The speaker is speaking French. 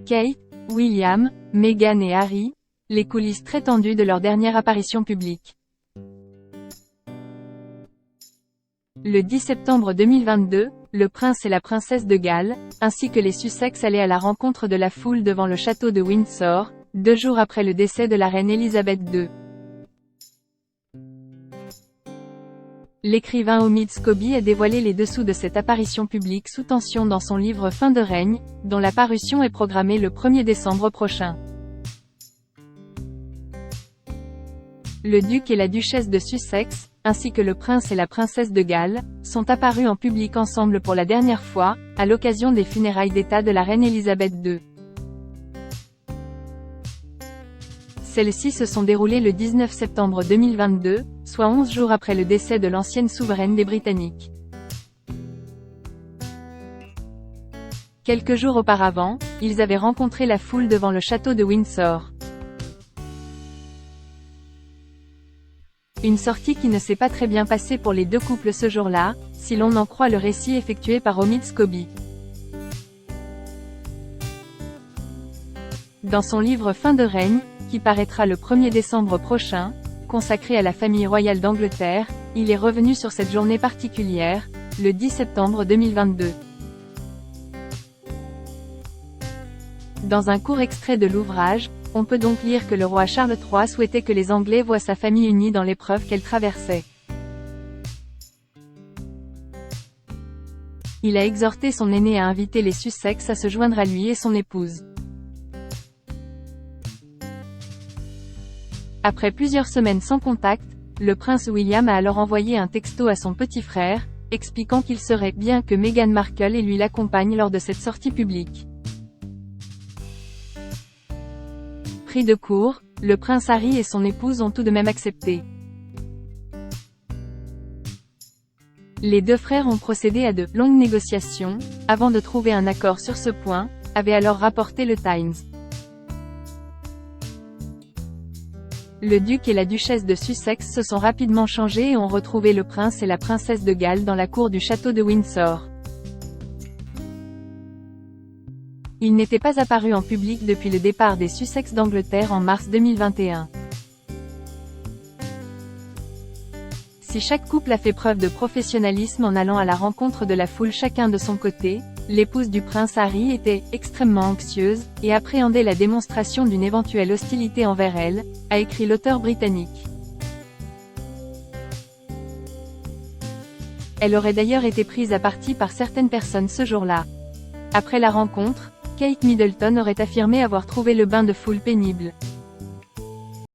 Kate, William, Meghan et Harry, les coulisses très tendues de leur dernière apparition publique. Le 10 septembre 2022, le prince et la princesse de Galles, ainsi que les Sussex allaient à la rencontre de la foule devant le château de Windsor, 2 jours après le décès de la reine Elisabeth II. L'écrivain Omid Scobie a dévoilé les dessous de cette apparition publique sous tension dans son livre Fin de règne, dont la parution est programmée le 1er décembre prochain. Le duc et la duchesse de Sussex, ainsi que le prince et la princesse de Galles, sont apparus en public ensemble pour la dernière fois, à l'occasion des funérailles d'État de la reine Elisabeth II. Celles-ci se sont déroulées le 19 septembre 2022, soit 11 jours après le décès de l'ancienne souveraine des Britanniques. Quelques jours auparavant, ils avaient rencontré la foule devant le château de Windsor. Une sortie qui ne s'est pas très bien passée pour les deux couples ce jour-là, si l'on en croit le récit effectué par Omid Scobie. Dans son livre Fin de règne, qui paraîtra le 1er décembre prochain, consacré à la famille royale d'Angleterre, il est revenu sur cette journée particulière, le 10 septembre 2022. Dans un court extrait de l'ouvrage, on peut donc lire que le roi Charles III souhaitait que les Anglais voient sa famille unie dans l'épreuve qu'elle traversait. Il a exhorté son aîné à inviter les Sussex à se joindre à lui et son épouse. Après plusieurs semaines sans contact, le prince William a alors envoyé un texto à son petit frère, expliquant qu'il serait bien que Meghan Markle et lui l'accompagnent lors de cette sortie publique. Pris de court, le prince Harry et son épouse ont tout de même accepté. Les deux frères ont procédé à de longues négociations, avant de trouver un accord sur ce point, avait alors rapporté le Times. Le duc et la duchesse de Sussex se sont rapidement changés et ont retrouvé le prince et la princesse de Galles dans la cour du château de Windsor. Ils n'étaient pas apparus en public depuis le départ des Sussex d'Angleterre en mars 2021. Si chaque couple a fait preuve de professionnalisme en allant à la rencontre de la foule chacun de son côté, l'épouse du prince Harry était extrêmement anxieuse, et appréhendait la démonstration d'une éventuelle hostilité envers elle, a écrit l'auteur britannique. Elle aurait d'ailleurs été prise à partie par certaines personnes ce jour-là. Après la rencontre, Kate Middleton aurait affirmé avoir trouvé le bain de foule pénible.